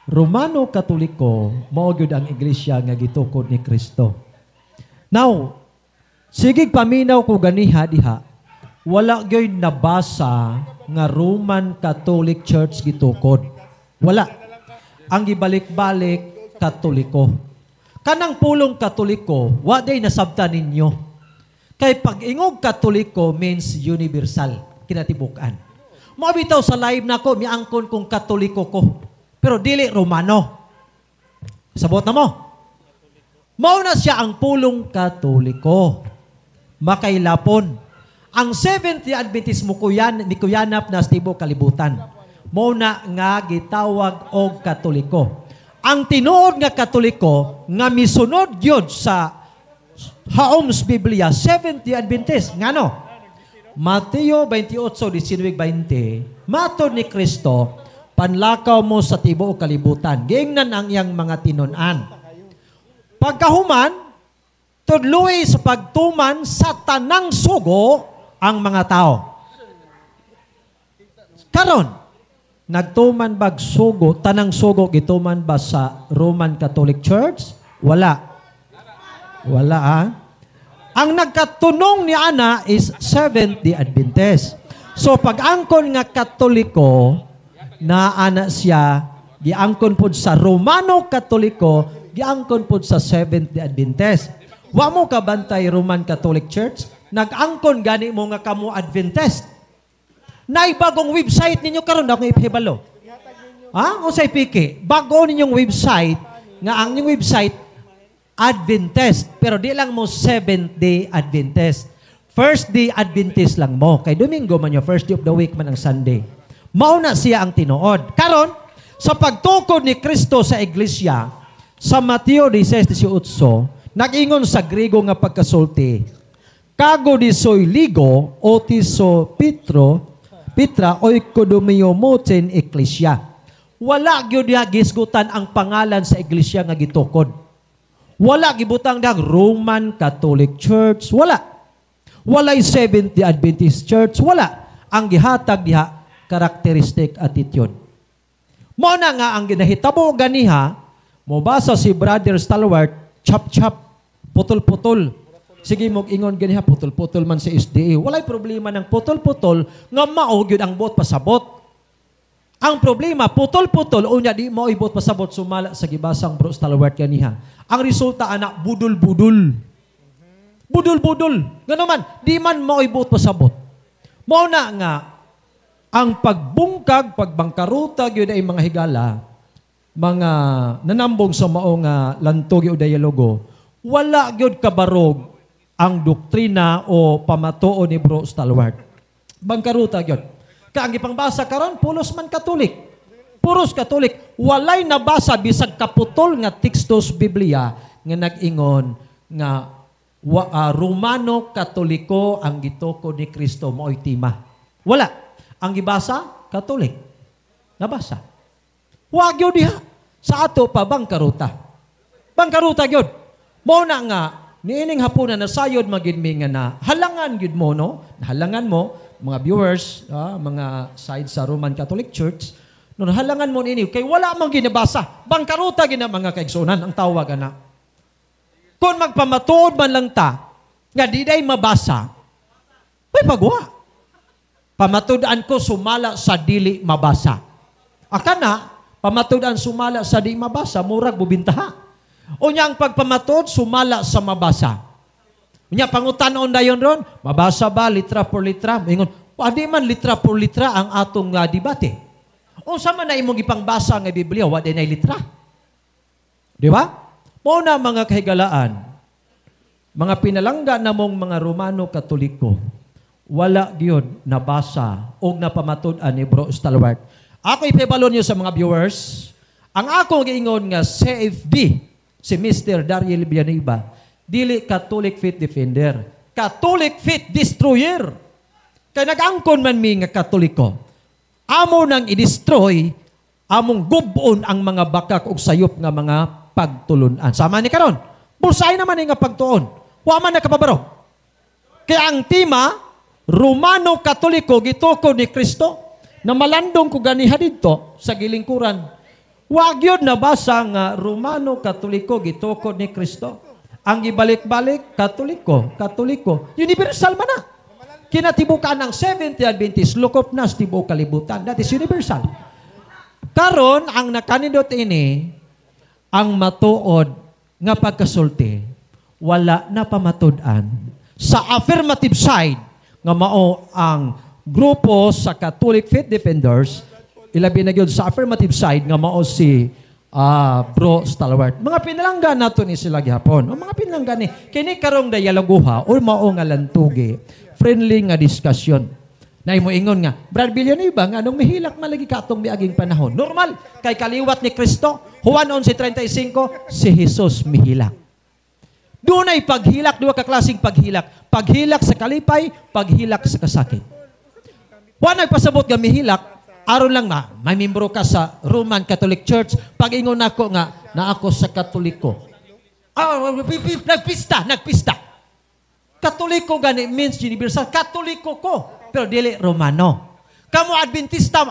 Romano Katoliko mao gyud ang iglesia nga gitukod ni Kristo. Now, sigig paminaw ko ganiha diha, wala gyud nabasa nga Roman Catholic Church gitukod. Wala. Ang gibalik-balik Katoliko. Kanang pulong Katoliko, wa day nasabtan ninyo. Kay pag-ingog Katoliko means universal, kinatibukan. Mabitaw sa live nako, miangkon kong Katoliko ko. Pero dili Romano. Sabot na mo. Mao na siya ang pulong Katoliko. Makailapon. Ang Seventh-day Adventist mo ni kuyanap na sa tibok kalibutan. Mao na nga gitawag og Katoliko. Ang tinuod nga Katoliko nga misunod gyud sa Haom's Biblia, Seventh-day Adventist. Ngano? Mateo 28:19-20, matod ni Kristo, panlakaw mo sa tibuok kalibutan. Giingnan ang iyang mga tinun-an. Pagkahuman, tudloy sa pagtuman sa tanang sugo ang mga tao. Karon, nagtuman bag sugo, tanang sugo gituman ba sa Roman Catholic Church? Wala. Wala Ang nagkatunong ni Ana is Seventh-day Adventist. So pag angkon nga Katoliko, na ana siya, giangkon pod sa Romano Katoliko, giangkon pod sa Seventh-day Adventist. Wa mo kabantay Roman Catholic Church, nag-angkon gani mo nga kamo Adventist. Naibagong website ninyo karon akong ipahibalo. Usay piki, bago ninyong website, nga ang inyong website Adventist, pero di lang mo Seventh-day Adventist. First-day Adventist lang mo. Kay Domingo man yung first day of the week man ang Sunday. Mauna siya ang tinuod. Karon, sa pagtukod ni Kristo sa iglesia, sa Mateo 16:18, nag-ingon sa Griego nga pagkasulti, kago di soy ligo, otiso Petra, oikodomio moten eklesia. Wala gyud diha gisgutan ang pangalan sa iglesia nga gitukod. Wala gibutang dag Roman Catholic Church, wala. Walay Seventh-day Adventist Church, wala. Ang gihatag diha characteristic attitude. Mao na nga ang ginahitabo ganiha, mobasa si Brother Stalwart, chap-chap, putol-putol. Sige mo ingon ganiha, putol-putol man sa SDA. Walay problema ng putol-putol nga mao gyud ang bot pasabot. Ang problema, putol-putol, unya di mo ibot pasabot sumala sa gibasang Bro Stalwart kaniha. Ang resulta, anak, budul-budul. Budul-budul. Gano'n man, di man mo ibot pasabot. Mao na nga, ang pagbungkag, pagbangkaruta, yun ay mga higala, mga nanambong sa maong lantog o dialogo, wala yun kabarog ang doktrina o pamatuo ni Bro Stalwart. Bangkaruta yun. Kaang ipangbasa karon pulos man Katolik. Puros Katolik. Walay nabasa bisag kaputol nga tekstos Biblia nga nag-ingon nga Romano Katoliko ang gitukod ni Kristo mo'y tima. Wala. Ang gibasa, Katolik. Nabasa. Wag yun diha. Sa ato pa, bangkaruta. Bangkaruta yun. Mo na nga, niining hapunan na sayod magid mi nga na halangan gid mo no, halangan mo mga viewers, mga side sa Roman Catholic Church, no halangan mo niini kay wala man ginabasa. Bangkaruta gina mga kaigsunan ang tawag ana. Kung magpamatuod man lang ta nga di day mabasa, may pagwa. Pamatudan ko sumala sa dili mabasa. Akana, pamatudan sumala sa di mabasa, murag bubintaha. Unya ang pagpamatud, sumala sa mabasa. Unya pangutanon dayon ron, mabasa ba litra por litra? Ingon, pwede man litra por litra ang atong debate. O sama na imong ipangbasa nga Biblia, wala na litra. Di ba? Mao na mga kahigalaan, mga pinalangga namong mga Romano Katoliko, wala gyud nabasa o napamatud-an ni Bro Stalwart. Ako ipabalon niyo sa mga viewers, ang ako giingon nga CFD, si Mr. Daryl Villanueva, dili Catholic Faith Defender, Catholic Faith Destroyer. Kaya nag-angkon man mi nga Katoliko, amo nang i-destroy, among gubon ang mga bakak ug sayop nga mga pagtulunan. Sama ni karon, bulsay naman nga pagtuon. Wa man nakapabarog. Kaya ang tema, Romano Katoliko gitukod ni Kristo, na malandong ko ganiha dito sa gilingkuran. Wag yun nabasa nga Romano Katoliko gitukod ni Kristo. Ang ibalik-balik, Katoliko, Katoliko. Universal man na. Kinatibukan ng Seventh Adventist, lukop na sa tibuok kalibutan. That is universal. Karon ang nakanindot ini, ang matuod nga pagkasulti, wala na pamatudan. Sa affirmative side, nga mao ang grupo sa Catholic Faith Defenders, ilabi na gyud sa affirmative side nga mao si Bro Stalwart. Mga pinalangga nato ni sila gihapon. O mga pinalangga ni kini karong dialoguha o mao nga lantugi, friendly nga discussion. Na imo ingon nga, Brad Villanueva nga anong mihilak malagi ka atong miaging panahon. Normal kay kaliwat ni Kristo, Juan 11:35, si Jesus mihilak. Doon ay paghilak, duwa ka klaseng paghilak. Paghilak sa kalipay, paghilak sa kasakit. Wa nagpasabot nga mihilak, aron lang may membro ka sa Roman Catholic Church, pag-ingon nako nga na ako sa Katoliko. Nagpista. Katoliko gani means universal. Katoliko ko, pero dili Romano. Kamo Adventista,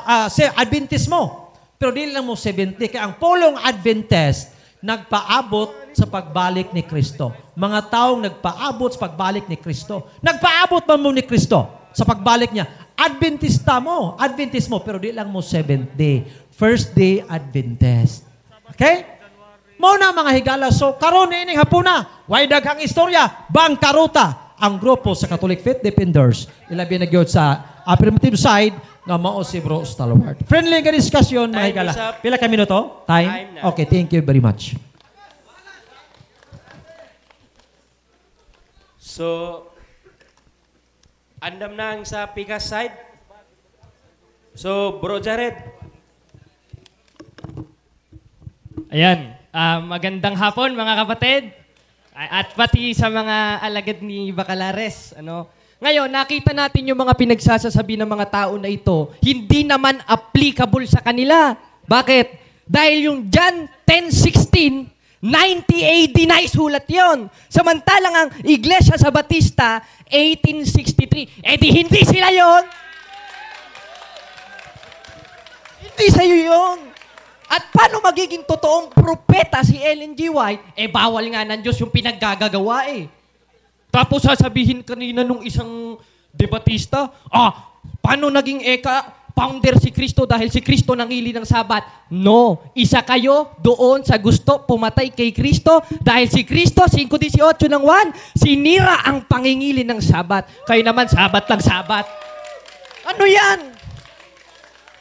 Adventismo, pero dili lang mo 70. Kaya ang pulong Adventist, nagpaabot sa pagbalik ni Kristo. Mga taong nagpaabot sa pagbalik ni Kristo. Nagpaabot man mo ni Kristo sa pagbalik niya. Adventist mo, pero di lang mo 7th day. First day Adventist. Okay? Mao na mga higala. So, karon ining hapuna, way daghang istorya, bangkaruta ang grupo sa Catholic Faith Defenders. Ilabi na gyud sa affirmative side nga mao si Bro Stalwart. Friendly nga discussion, mga Time higala. is up. Pila ka minuto? Time? Time na. Okay, thank you very much. So, andam na ang sa Pikas side. So, Bro Jared. Ayan, magandang hapon mga kapatid. At pati sa mga alagad ni Bacalares. Ngayon, nakita natin yung mga pinagsasasabi ng mga tao na ito, hindi naman applicable sa kanila. Bakit? Dahil yung John 10:16, 90 AD na isulat yon. Samantalang ang Iglesia sa Batista, 1863. Di hindi sila yon. Hindi sa'yo yon. At paano magiging totoong propeta si Ellen G. White? Bawal nga ng Diyos yung pinaggagawa Tapos sasabihin kanina nung isang debatista, paano naging founder si Kristo dahil si Kristo nangili ng Sabat? No, isa kayo doon sa gusto pumatay kay Kristo dahil si Kristo, 5:18 ng 1, sinira ang pangingili ng Sabat. Kayo naman, Sabat lang Sabat. Ano yan?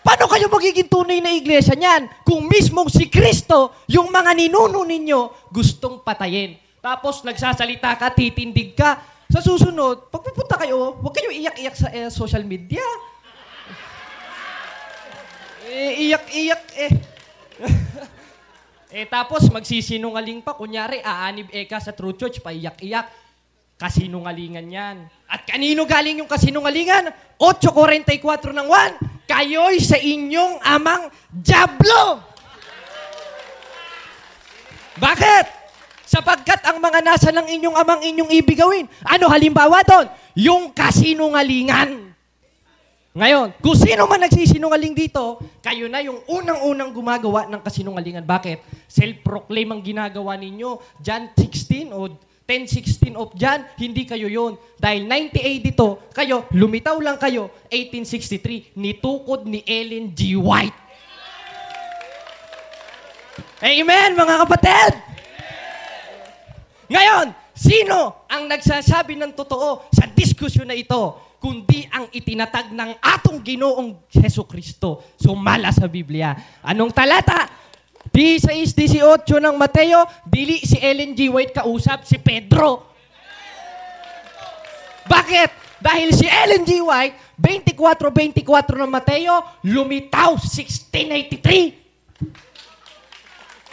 Paano kayo magiging tunay na iglesia niyan kung mismong si Kristo, yung mga ninuno ninyo, gustong patayin? Tapos nagsasalita ka, titindig ka. Sa susunod, pag pupunta kayo, huwag kayo iyak-iyak sa social media. Iyak-iyak tapos magsisinungaling pa. Kunyari, aanib ka sa True Church, paiyak-iyak. Kasinungalingan yan. At kanino galing yung kasinungalingan? 8:44 ng 1. Kayo'y sa inyong amang Diablo. Bakit? Sapagkat ang mga nasa ng inyong amang inyong ibigawin. Ano halimbawa doon? Yung kasinungalingan. Ngayon, kung sino man nagsisinungaling dito, kayo na yung unang-unang gumagawa ng kasinungalingan. Bakit? Self-proclaim ang ginagawa ninyo. John 16 o 10:16 of John, hindi kayo yon. Dahil 98 dito, kayo, lumitaw lang kayo, 1863, nitukod ni Ellen G. White. Amen, mga kapatid! Ngayon, sino ang nagsasabi ng totoo sa diskusyon na ito? Kundi ang itinatag ng atong Ginoong Hesus Kristo. Sumala sa Biblia. Anong talata? 16:18 ng Mateo, dili si Ellen G. White kausap, si Pedro. Bakit? Dahil si Ellen G. White, 24:24 ng Mateo, lumitaw 1683.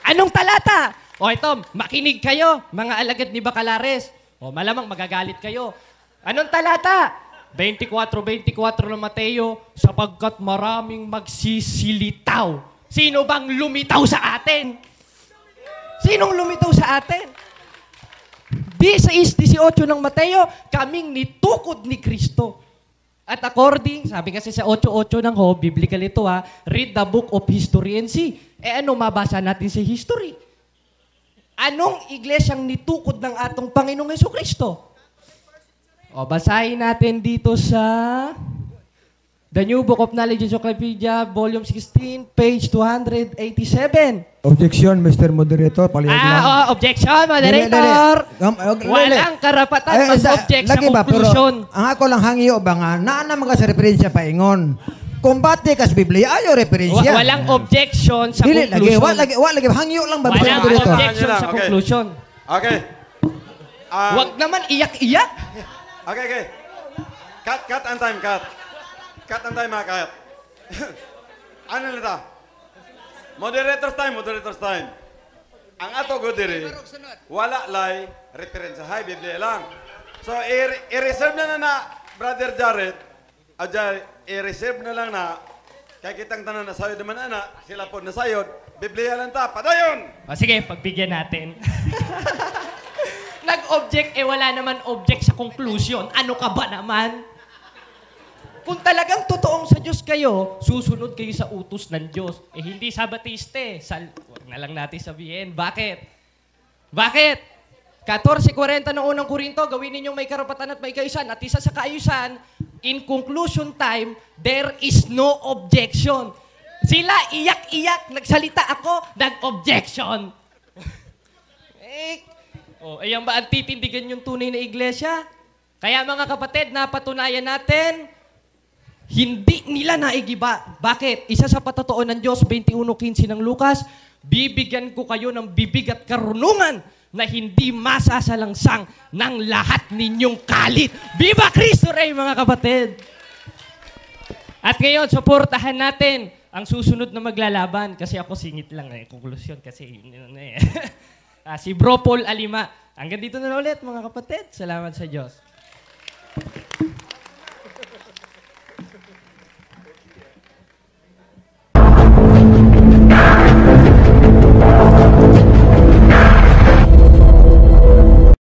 Anong talata? O ito, makinig kayo, mga alagad ni Bacalares. O malamang magagalit kayo. Anong talata? 24:24 ng Mateo, sapagkat maraming magsisilitaw. Sino bang lumitaw sa atin? Sinong lumitaw sa atin? 16:18 ng Mateo, kaming nitukod ni Kristo. At according, sabi kasi sa 8:8 ng biblical ito read the book of history and see. Ano mabasa natin sa history? Anong iglesyang nitukod ng atong Panginoong Jesucristo? O, basahin natin dito sa The New Book of Knowledge Encyclopedia, Volume 16, page 287. Objection, Mr. Moderator. Palihag lang. Objection, moderator. Walang karapatan mag-object sa conclusion. Ang ako lang hangyo ba nga, naan naman ka sa referensya paingon. Kumbate kas Biblia, ayaw referensya. Walang objection sa conclusion. Lagi, hangyo lang ba, Mr. Walang Moderator? objection sa conclusion. Okay. Wag naman iyak-iyak. Okay. Cut ang time, cut. Cut ang time, cut. Ano nito? Moderator's time. Ang ato go diri, wala lay referensya. Hay, Biblia lang. So, i-reserve na Brother Jared. I-reserve na lang na, kaya kitang tanan na sayod naman sila po na sayod. Biblia lang ta, padayon! Sige, pagbigyan natin. Nag-object, wala naman object sa conclusion. Ano ka ba naman? Kung talagang totoong sa Diyos kayo, susunod kayo sa utos ng Diyos. Hindi sa Batiste. Huwag na lang natin sabihin. Bakit? 14:40 ng unang Korinto, gawin ninyong may karapatan at may kaayusan. At isa sa kaayusan, in conclusion time, there is no objection. Sila iyak-iyak, nagsalita ako, nag-objection. Ayan ba ang titindigan yung tunay na iglesia? Kaya mga kapatid, napatunayan natin, hindi nila naigiba. Bakit? Isa sa patotoo ng Diyos, 21:15 ng Lucas, bibigyan ko kayo ng bibig at karunungan na hindi masasalangsang ng lahat ninyong kalit. Viva Cristo Rey, mga kapatid! At ngayon, suportahan natin ang susunod na maglalaban. Kasi ako singit lang konklusyon kasi si Bro Paul Alima. Hanggang dito na ulit, mga kapatid. Salamat sa Diyos.